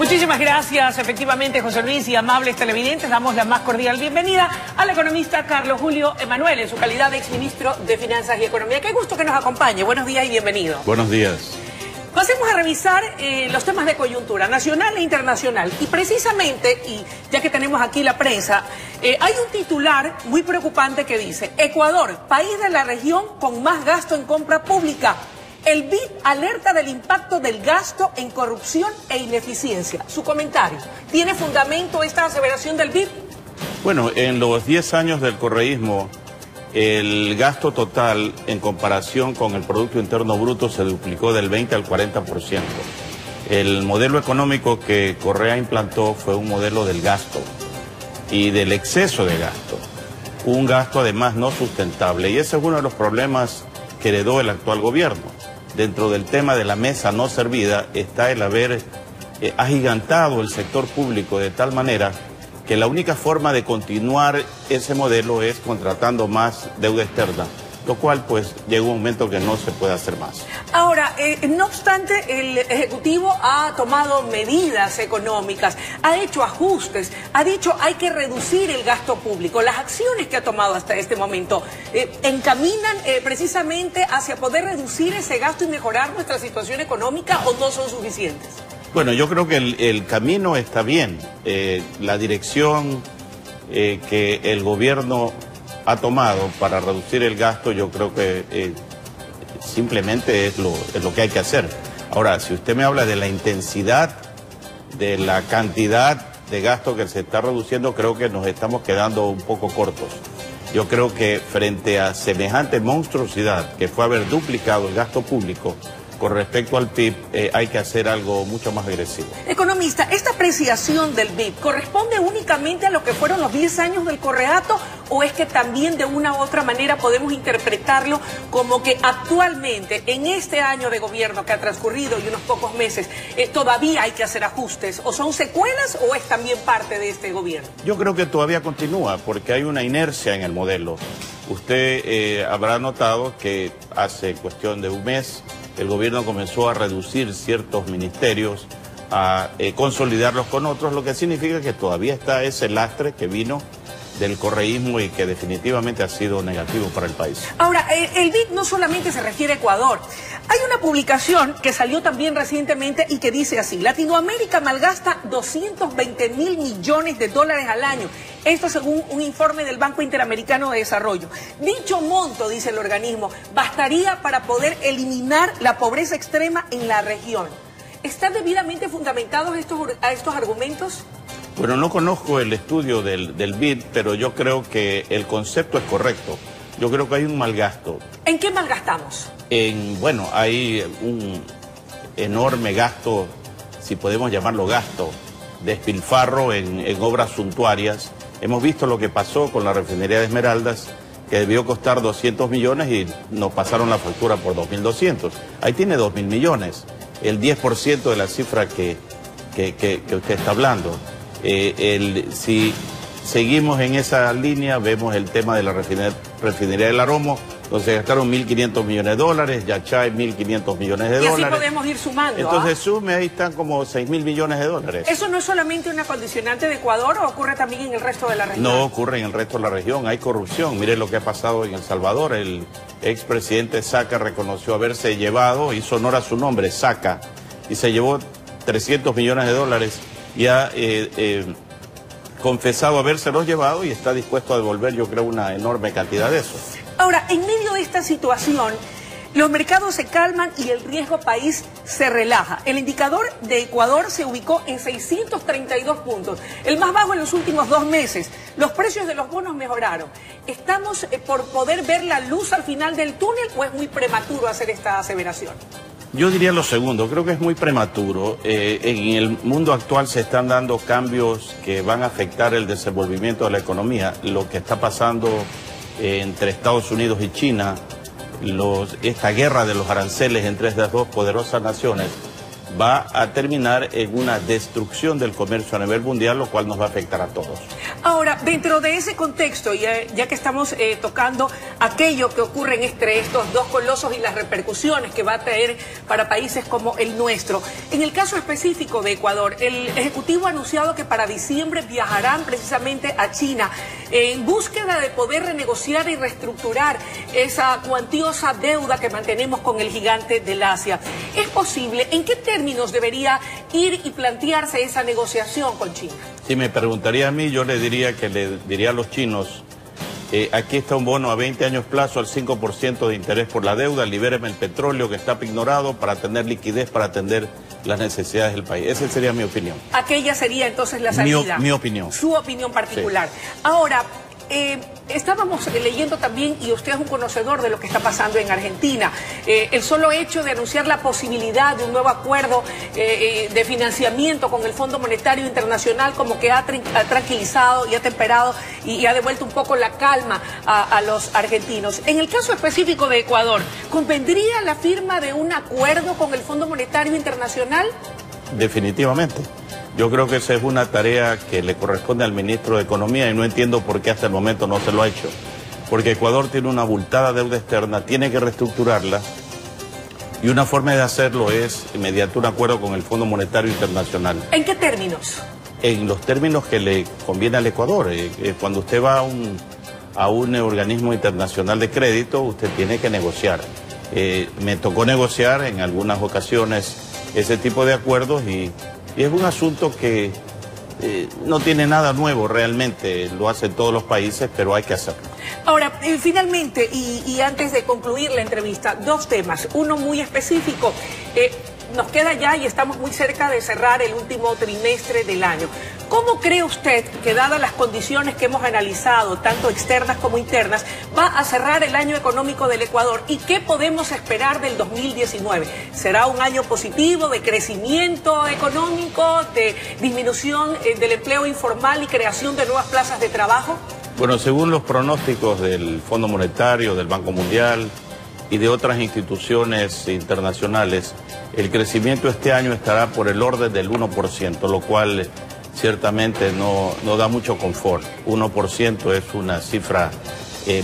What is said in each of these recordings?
Muchísimas gracias, efectivamente, José Luis, y amables televidentes, damos la más cordial bienvenida al economista Carlos Julio Emanuel, en su calidad de exministro de Finanzas y Economía. Qué gusto que nos acompañe. Buenos días y bienvenido. Buenos días. Pasemos a revisar los temas de coyuntura nacional e internacional. Y precisamente, y ya que tenemos aquí la prensa, hay un titular muy preocupante que dice: Ecuador, país de la región con más gasto en compra pública. El BID alerta del impacto del gasto en corrupción e ineficiencia. Su comentario: ¿tiene fundamento esta aseveración del BID? Bueno, en los 10 años del correísmo, el gasto total en comparación con el Producto Interno Bruto se duplicó del 20 al 40%. El modelo económico que Correa implantó fue un modelo del gasto y del exceso de gasto. Un gasto además no sustentable, y ese es uno de los problemas que heredó el actual gobierno. Dentro del tema de la mesa no servida está el haber agigantado el sector público de tal manera que la única forma de continuar ese modelo es contratando más deuda externa, lo cual pues llega un momento que no se puede hacer más. Ahora, no obstante, el Ejecutivo ha tomado medidas económicas, ha hecho ajustes, ha dicho hay que reducir el gasto público. Las acciones que ha tomado hasta este momento encaminan precisamente hacia poder reducir ese gasto y mejorar nuestra situación económica, ¿o no son suficientes? Bueno, yo creo que el camino está bien. La dirección que el gobierno ha tomado para reducir el gasto, yo creo que simplemente es lo que hay que hacer. Ahora, si usted me habla de la intensidad, de la cantidad de gasto que se está reduciendo, creo que nos estamos quedando un poco cortos. Yo creo que frente a semejante monstruosidad que fue haber duplicado el gasto público con respecto al PIB, hay que hacer algo mucho más agresivo. Economista, ¿esta apreciación del PIB corresponde únicamente a lo que fueron los 10 años del correato, o es que también de una u otra manera podemos interpretarlo como que actualmente, en este año de gobierno que ha transcurrido y unos pocos meses, todavía hay que hacer ajustes? ¿O son secuelas o es también parte de este gobierno? Yo creo que todavía continúa porque hay una inercia en el modelo. Usted habrá notado que hace cuestión de un mes el gobierno comenzó a reducir ciertos ministerios, a consolidarlos con otros, lo que significa que todavía está ese lastre que vino del correísmo y que definitivamente ha sido negativo para el país. Ahora, el BID no solamente se refiere a Ecuador. Hay una publicación que salió también recientemente y que dice así: Latinoamérica malgasta 220.000 millones de dólares al año. Esto según un informe del Banco Interamericano de Desarrollo. Dicho monto, dice el organismo, bastaría para poder eliminar la pobreza extrema en la región. ¿Están debidamente fundamentados estos argumentos? Bueno, no conozco el estudio del BID, pero yo creo que el concepto es correcto. Yo creo que hay un malgasto. ¿En qué malgastamos? Bueno, hay un enorme gasto, si podemos llamarlo gasto, despilfarro en obras suntuarias. Hemos visto lo que pasó con la refinería de Esmeraldas, que debió costar 200 millones y nos pasaron la factura por 2.200. Ahí tiene 2.000 millones, el 10% de la cifra que usted está hablando. Si seguimos en esa línea, vemos el tema de la refinería del Aromo, donde se gastaron 1.500 millones de dólares, Yachay 1.500 millones de dólares. Y así podemos ir sumando. Entonces sume, ahí están como 6.000 millones de dólares. ¿Eso no es solamente una condicionante de Ecuador o ocurre también en el resto de la región? No ocurre en el resto de la región, hay corrupción. Mire lo que ha pasado en El Salvador. El expresidente Saca reconoció haberse llevado, hizo honor a su nombre, Saca, y se llevó 300 millones de dólares y ha confesado habérselos llevado y está dispuesto a devolver, yo creo, una enorme cantidad de eso. Ahora, en medio de esta situación, los mercados se calman y el riesgo país se relaja. El indicador de Ecuador se ubicó en 632 puntos, el más bajo en los últimos 2 meses. Los precios de los bonos mejoraron. ¿Estamos por poder ver la luz al final del túnel o es muy prematuro hacer esta aseveración? Yo diría lo segundo, creo que es muy prematuro. En el mundo actual se están dando cambios que van a afectar el desenvolvimiento de la economía. Lo que está pasando entre Estados Unidos y China, esta guerra de los aranceles entre estas dos poderosas naciones, va a terminar en una destrucción del comercio a nivel mundial, lo cual nos va a afectar a todos. Ahora, dentro de ese contexto, ya que estamos tocando aquello que ocurre entre estos dos colosos y las repercusiones que va a traer para países como el nuestro, en el caso específico de Ecuador, el Ejecutivo ha anunciado que para diciembre viajarán precisamente a China en búsqueda de poder renegociar y reestructurar esa cuantiosa deuda que mantenemos con el gigante del Asia. ¿Es posible? ¿En qué términos debería ir y plantearse esa negociación con China? Si me preguntaría a mí, yo le diría a los chinos, aquí está un bono a 20 años plazo al 5% de interés por la deuda, libéreme el petróleo que está ignorado para tener liquidez para atender las necesidades del país. Esa sería mi opinión. Aquella sería entonces la salida. Mi opinión. Su opinión particular. Sí. Ahora, estábamos leyendo también, y usted es un conocedor de lo que está pasando en Argentina, el solo hecho de anunciar la posibilidad de un nuevo acuerdo de financiamiento con el Fondo Monetario Internacional como que ha tranquilizado y ha temperado y ha devuelto un poco la calma a los argentinos. En el caso específico de Ecuador, ¿convendría la firma de un acuerdo con el Fondo Monetario Internacional? Definitivamente. Yo creo que esa es una tarea que le corresponde al ministro de Economía y no entiendo por qué hasta el momento no se lo ha hecho. Porque Ecuador tiene una abultada deuda externa, tiene que reestructurarla y una forma de hacerlo es mediante un acuerdo con el Fondo Monetario Internacional. ¿En qué términos? En los términos que le conviene al Ecuador. Cuando usted va a un organismo internacional de crédito, usted tiene que negociar. Me tocó negociar en algunas ocasiones ese tipo de acuerdos y es un asunto que no tiene nada nuevo realmente, lo hacen todos los países, pero hay que hacerlo. Ahora, finalmente, y antes de concluir la entrevista, dos temas, uno muy específico. Nos queda ya y estamos muy cerca de cerrar el último trimestre del año. ¿Cómo cree usted que, dadas las condiciones que hemos analizado, tanto externas como internas, va a cerrar el año económico del Ecuador? ¿Y qué podemos esperar del 2019? ¿Será un año positivo de crecimiento económico, de disminución del empleo informal y creación de nuevas plazas de trabajo? Bueno, según los pronósticos del Fondo Monetario, del Banco Mundial y de otras instituciones internacionales, el crecimiento este año estará por el orden del 1%, lo cual ciertamente no da mucho confort. 1% es una cifra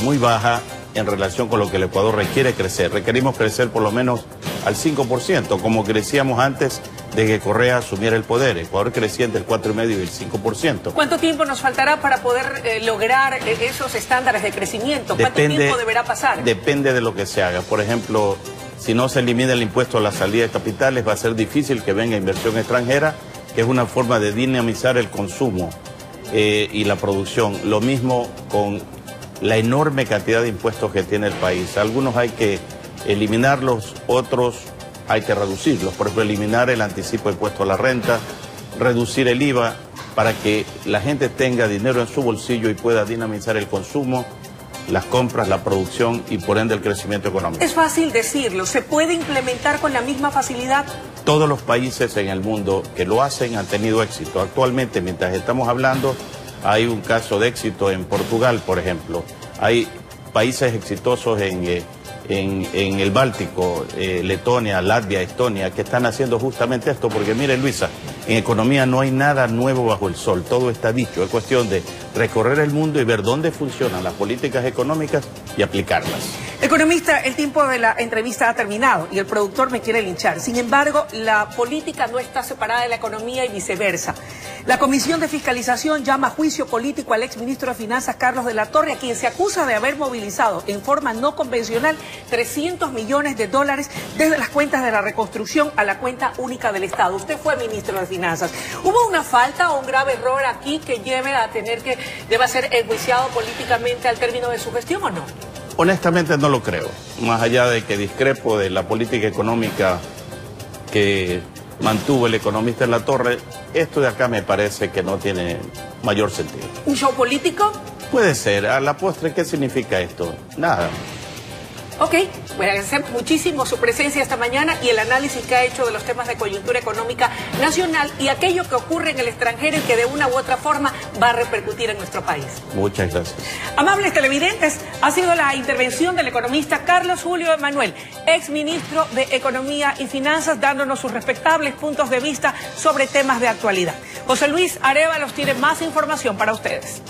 muy baja en relación con lo que el Ecuador requiere crecer. Requerimos crecer por lo menos al 5%, como crecíamos antes de que Correa asumiera el poder. Ecuador crecía entre el 4,5% y el 5%. ¿Cuánto tiempo nos faltará para poder lograr esos estándares de crecimiento? ¿Cuánto tiempo deberá pasar? Depende de lo que se haga. Por ejemplo, si no se elimina el impuesto a la salida de capitales, va a ser difícil que venga inversión extranjera, que es una forma de dinamizar el consumo y la producción. Lo mismo con la enorme cantidad de impuestos que tiene el país. Algunos hay que eliminarlos, otros hay que reducirlos. Por ejemplo, eliminar el anticipo de impuesto a la renta, reducir el IVA para que la gente tenga dinero en su bolsillo y pueda dinamizar el consumo, las compras, la producción y por ende el crecimiento económico. Es fácil decirlo, ¿se puede implementar con la misma facilidad? Todos los países en el mundo que lo hacen han tenido éxito. Actualmente, mientras estamos hablando, hay un caso de éxito en Portugal, por ejemplo. Hay países exitosos en el Báltico, Letonia, Latvia, Estonia, que están haciendo justamente esto, porque mire, Luisa, en economía no hay nada nuevo bajo el sol, todo está dicho, es cuestión de recorrer el mundo y ver dónde funcionan las políticas económicas y aplicarlas. Economista, el tiempo de la entrevista ha terminado y el productor me quiere linchar. Sin embargo, la política no está separada de la economía y viceversa. La Comisión de Fiscalización llama a juicio político al exministro de Finanzas, Carlos de la Torre, a quien se acusa de haber movilizado en forma no convencional 300 millones de dólares desde las cuentas de la reconstrucción a la cuenta única del Estado. Usted fue ministro de Finanzas. ¿Hubo una falta o un grave error aquí que lleve a deba ser enjuiciado políticamente al término de su gestión o no? Honestamente no lo creo, más allá de que discrepo de la política económica que mantuvo el economista en la Torre, esto de acá me parece que no tiene mayor sentido. ¿Un show político? Puede ser. A la postre, ¿qué significa esto? Nada. Ok, voy a agradecer muchísimo su presencia esta mañana y el análisis que ha hecho de los temas de coyuntura económica nacional y aquello que ocurre en el extranjero y que de una u otra forma va a repercutir en nuestro país. Muchas gracias. Amables televidentes, ha sido la intervención del economista Carlos Julio Emanuel, exministro de Economía y Finanzas, dándonos sus respetables puntos de vista sobre temas de actualidad. José Luis Arévalos tiene más información para ustedes.